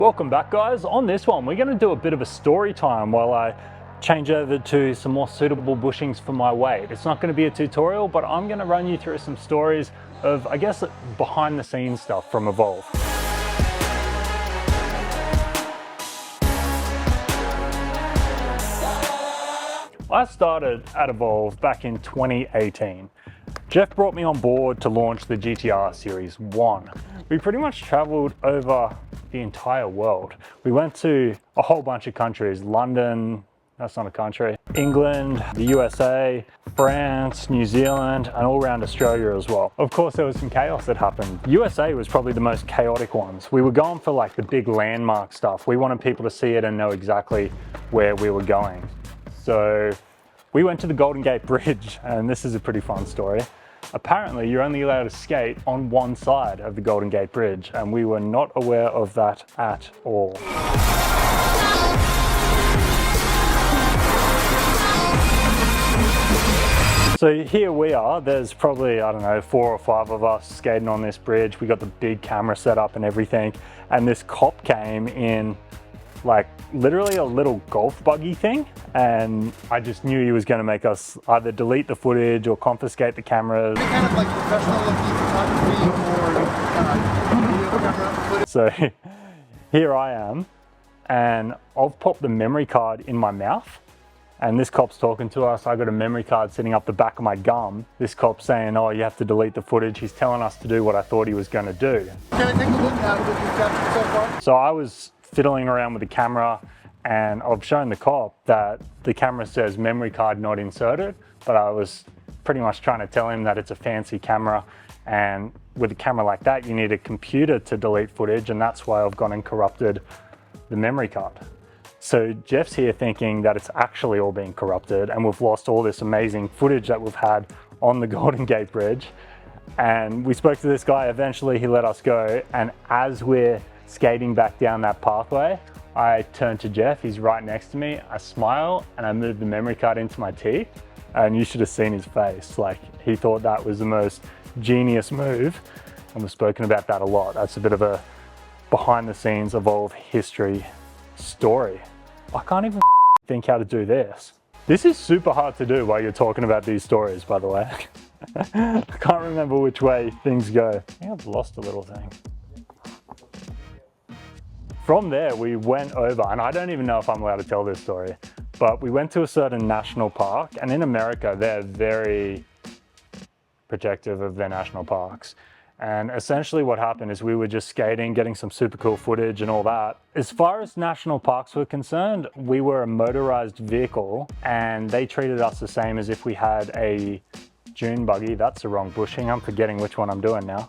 Welcome back, guys. On this one, we're going to do a bit of a story time while I change over to some more suitable bushings for my weight. It's not going to be a tutorial, but I'm going to run you through some stories of, I guess, behind the scenes stuff from Evolve. I started at Evolve back in 2018. Jeff brought me on board to launch the GTR Series 1. We pretty much traveled over the entire world. We went to a whole bunch of countries: London, that's not a country, England, the USA, France, New Zealand, and all around Australia as well. Of course, there was some chaos that happened. USA was probably the most chaotic ones. We were going for like the big landmark stuff. We wanted people to see it and know exactly where we were going. So we went to the Golden Gate Bridge, and this is a pretty fun story. Apparently, you're only allowed to skate on one side of the Golden Gate Bridge, and we were not aware of that at all. So here we are, there's probably, I don't know, 4 or 5 of us skating on this bridge. We got the big camera set up and everything, and this cop came in like literally a little golf buggy thing, and I just knew he was going to make us either delete the footage or confiscate the cameras. Kind of like professional looking photography or So here I am, and I've popped the memory card in my mouth, and this cop's talking to us. I got a memory card sitting up the back of my gum. This cop's saying, oh, you have to delete the footage. He's telling us to do what I thought he was going to do. Can I take a look at what you've captured so far? So I was fiddling around with the camera, and I've shown the cop that the camera says memory card not inserted, but I was pretty much trying to tell him that it's a fancy camera, and with a camera like that you need a computer to delete footage, and that's why I've gone and corrupted the memory card. So Jeff's here thinking that it's actually all being corrupted and we've lost all this amazing footage that we've had on the Golden Gate Bridge. And we spoke to this guy. Eventually he let us go, and as we're skating back down that pathway, I turn to Jeff, he's right next to me, I smile and I move the memory card into my teeth, and you should have seen his face. Like, he thought that was the most genius move, and we've spoken about that a lot. That's a bit of a behind the scenes Evolve history story. I can't even think how to do this. This is super hard to do while you're talking about these stories, by the way. I can't remember which way things go. I think I've lost a little thing. From there, we went over, and I don't even know if I'm allowed to tell this story, but we went to a certain national park, and in America, they're very protective of their national parks. And essentially what happened is we were just skating, getting some super cool footage and all that. As far as national parks were concerned, we were a motorized vehicle, and they treated us the same as if we had a dune buggy. That's the wrong bushing. I'm forgetting which one I'm doing now.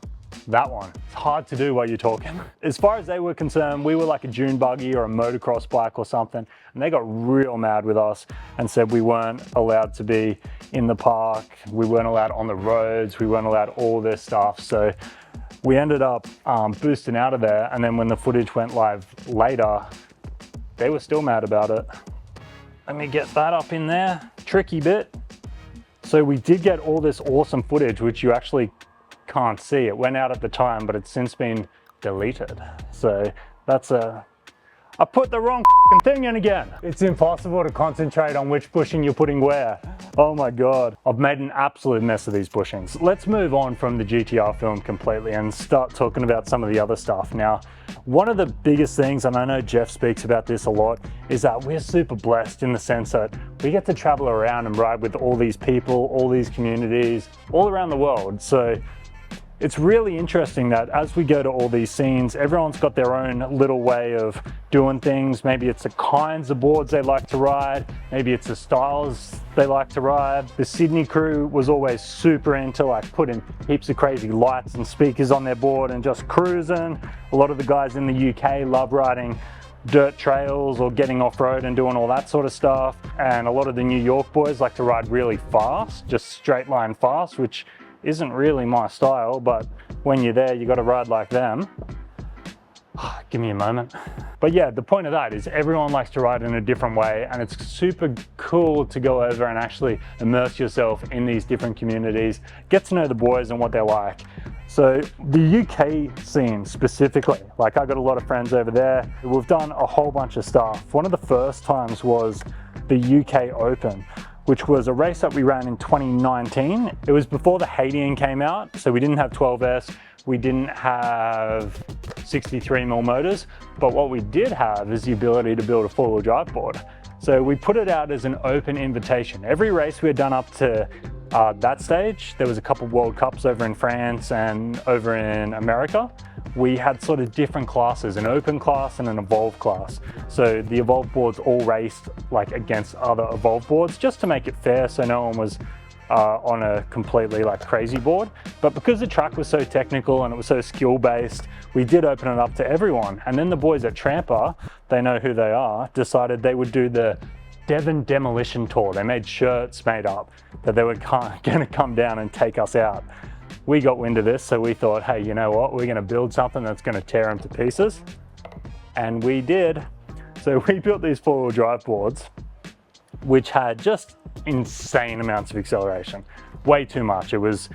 That one. It's hard to do while you're talking. As far as they were concerned, we were like a dune buggy or a motocross bike or something, and they got real mad with us and said we weren't allowed to be in the park, we weren't allowed on the roads, we weren't allowed all this stuff. So we ended up boosting out of there, and then when the footage went live later, they were still mad about it. Let me get that up in there. Tricky bit. So we did get all this awesome footage, which you actually can't see. It went out at the time, but it's since been deleted. So that's I put the wrong thing in again. It's impossible to concentrate on which bushing you're putting where. Oh my God. I've made an absolute mess of these bushings. Let's move on from the GTR film completely and start talking about some of the other stuff. Now, one of the biggest things, and I know Jeff speaks about this a lot, is that we're super blessed in the sense that we get to travel around and ride with all these people, all these communities, all around the world. So it's really interesting that as we go to all these scenes, everyone's got their own little way of doing things. Maybe it's the kinds of boards they like to ride. Maybe it's the styles they like to ride. The Sydney crew was always super into like putting heaps of crazy lights and speakers on their board and just cruising. A lot of the guys in the UK love riding dirt trails or getting off-road and doing all that sort of stuff. And a lot of the New York boys like to ride really fast, just straight line fast, which isn't really my style, but when you're there, you got to ride like them. Give me a moment. But yeah, the point of that is everyone likes to ride in a different way, and it's super cool to go over and actually immerse yourself in these different communities, get to know the boys and what they're like. So the UK scene specifically, like I got a lot of friends over there. We've done a whole bunch of stuff. One of the first times was the UK Open, which was a race that we ran in 2019. It was before the Haitian came out, so we didn't have 12S, we didn't have 63mm motors, but what we did have is the ability to build a four-wheel drive board. So we put it out as an open invitation. Every race we had done up to that stage, there was a couple World Cups over in France and over in America. We had sort of different classes, an open class and an evolved class. So the evolved boards all raced like against other evolved boards just to make it fair, so no one was on a completely like crazy board. But because the track was so technical and it was so skill based, we did open it up to everyone. And then the boys at Trampa, they know who they are, decided they would do the Devon Demolition Tour. They made shirts made up that they were gonna come down and take us out. We got wind of this, so we thought, hey, you know what? We're gonna build something that's gonna tear them to pieces. And we did. So we built these four-wheel drive boards, which had just insane amounts of acceleration. Way too much. It was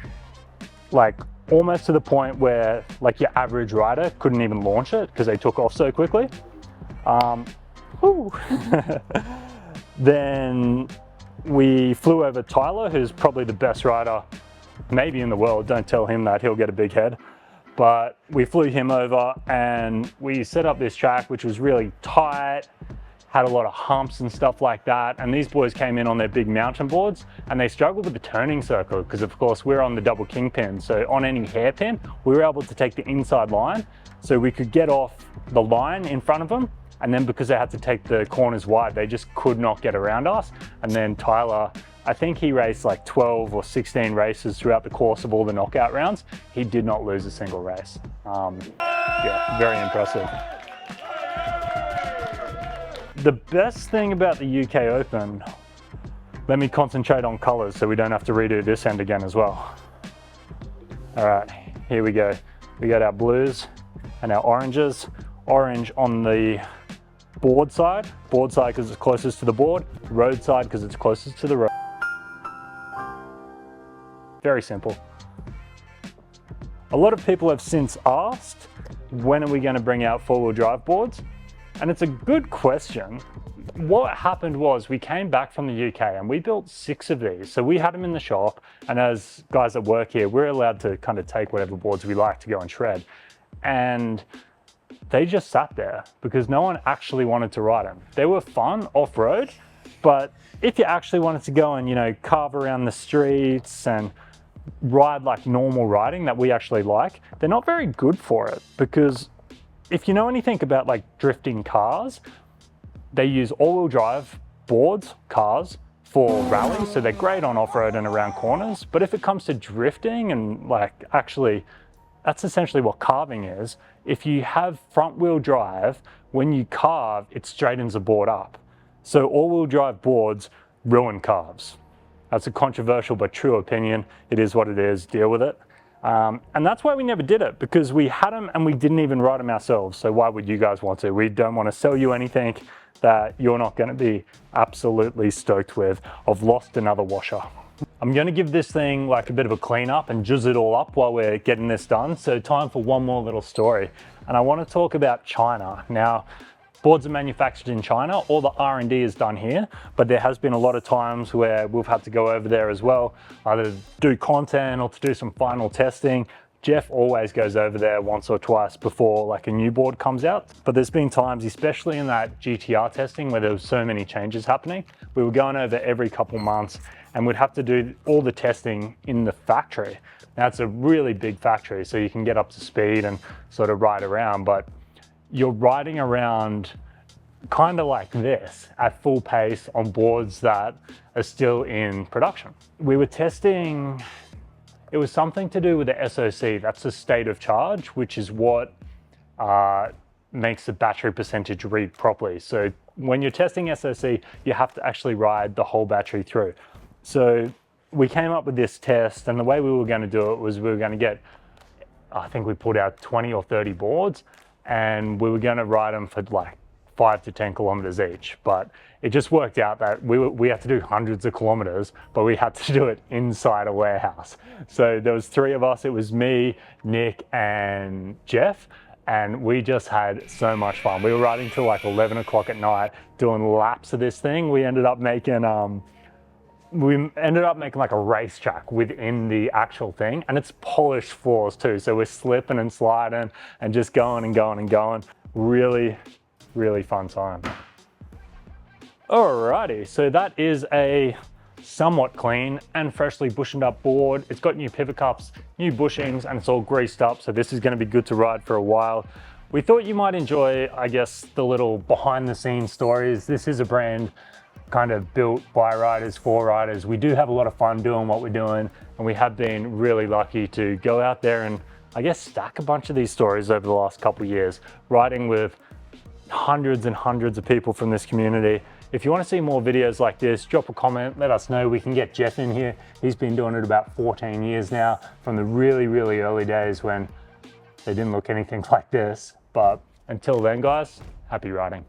like almost to the point where like your average rider couldn't even launch it because they took off so quickly. Then we flew over Tyler, who's probably the best rider maybe in the world. Don't tell him that, he'll get a big head. But we flew him over and we set up this track, which was really tight, had a lot of humps and stuff like that. And these boys came in on their big mountain boards and they struggled with the turning circle because of course we're on the double kingpin. So on any hairpin, we were able to take the inside line so we could get off the line in front of them. And then because they had to take the corners wide, they just could not get around us. And then Tyler, I think he raced like 12 or 16 races throughout the course of all the knockout rounds. He did not lose a single race. Yeah, very impressive. The best thing about the UK Open, let me concentrate on colors so we don't have to redo this end again as well. All right, here we go. We got our blues and our oranges. Orange on the board side because it's closest to the board, road side because it's closest to the road. Very simple. A lot of people have since asked, when are we going to bring out four-wheel drive boards? And it's a good question. What happened was we came back from the UK and we built 6 of these. So we had them in the shop, and as guys that work here, we're allowed to kind of take whatever boards we like to go and shred. And they just sat there because no one actually wanted to ride them. They were fun off-road, but if you actually wanted to go and, you know, carve around the streets and ride like normal riding that we actually like, they're not very good for it. Because if you know anything about like drifting cars, they use all-wheel drive boards, cars, for rally, so they're great on off-road and around corners. But if it comes to drifting and like actually, that's essentially what carving is. If you have front wheel drive, when you carve, it straightens the board up. So all-wheel drive boards ruin carves. That's a controversial but true opinion. It is what it is, deal with it. And that's why we never did it, because we had them and we didn't even ride them ourselves. So why would you guys want to? We don't want to sell you anything that you're not going to be absolutely stoked with. I've lost another washer. I'm going to give this thing like a bit of a clean up and jizz it all up while we're getting this done. So time for one more little story. And I want to talk about China. Now, boards are manufactured in China. All the R&D is done here, but there has been a lot of times where we've had to go over there as well, either to do content or to do some final testing. Jeff always goes over there once or twice before like a new board comes out. But there's been times, especially in that GTR testing where there was so many changes happening, we were going over every couple months and we'd have to do all the testing in the factory. Now it's a really big factory, so you can get up to speed and sort of ride around, but you're riding around kind of like this at full pace on boards that are still in production. We were testing, it was something to do with the SOC, that's the state of charge, which is what makes the battery percentage read properly. So when you're testing SOC, you have to actually ride the whole battery through. So we came up with this test, and the way we were going to do it was we were going to get, I think we put out 20 or 30 boards, and we were going to ride them for like 5 to 10 kilometers each, but it just worked out that we had to do hundreds of kilometers, but we had to do it inside a warehouse. So there was 3 of us. It was me, Nick, and Jeff, and we just had so much fun. We were riding till like 11 o'clock at night doing laps of this thing. We ended up making like a racetrack within the actual thing, and it's polished floors too. So we're slipping and sliding and just going and going and going. Really, really fun time. Alrighty, so that is a somewhat clean and freshly bushioned up board. It's got new pivot cups, new bushings, and it's all greased up. So this is going to be good to ride for a while. We thought you might enjoy, I guess, the little behind the scenes stories. This is a brand kind of built by riders for riders. We do have a lot of fun doing what we're doing, and we have been really lucky to go out there and, I guess, stack a bunch of these stories over the last couple of years, riding with hundreds and hundreds of people from this community. If you want to see more videos like this, drop a comment, let us know. We can get Jeff in here. He's been doing it about 14 years now, from the really, really early days when they didn't look anything like this. But until then, guys, happy riding.